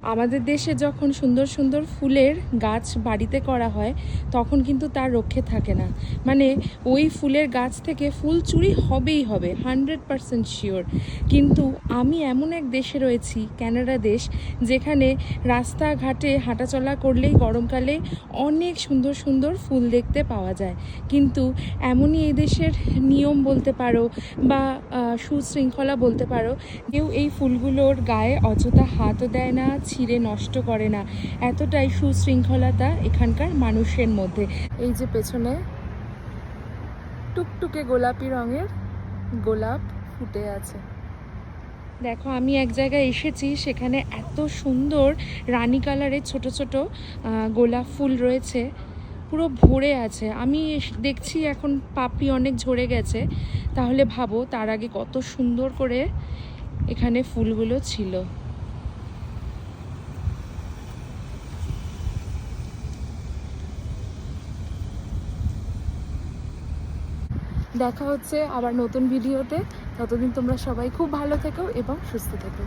আমাদের দেশে যখন সুন্দর সুন্দর ফুলের গাছ বাড়িতে করা হয় তখন কিন্তু তার রক্ষে থাকে না। মানে ওই ফুলের গাছ থেকে ফুল চুরি হবেই হবে, 100% শিওর। কিন্তু আমি এমন এক দেশে রয়েছি, কানাডা দেশ, যেখানে রাস্তাঘাটে হাঁটাচলা করলেই গরমকালে অনেক সুন্দর সুন্দর ফুল দেখতে পাওয়া যায়। কিন্তু এমনই এই দেশের নিয়ম বলতে পারো বা সুশৃঙ্খলা বলতে পারো, কেউ এই ফুলগুলোর গায়ে অযথা হাতও দেয় না, ছিঁড়ে নষ্ট করে না। এতটাই সুশৃঙ্খলতা এখানকার মানুষের মধ্যে। এই যে পেছনে টুকটুকে গোলাপি রঙের গোলাপ ফুটে আছে। দেখো, আমি এক জায়গায় এসেছি, সেখানে এত সুন্দর রানী কালারের ছোট ছোট গোলাপ ফুল রয়েছে, পুরো ভরে আছে। আমি দেখছি এখন পাপড়ি অনেক ঝরে গেছে, তাহলে ভাবো তার আগে কত সুন্দর করে এখানে ফুলগুলো ছিল। দেখা হচ্ছে আবার নতুন ভিডিওতে। ততদিন তোমরা সবাই খুব ভালো থেকো এবং সুস্থ থেকো।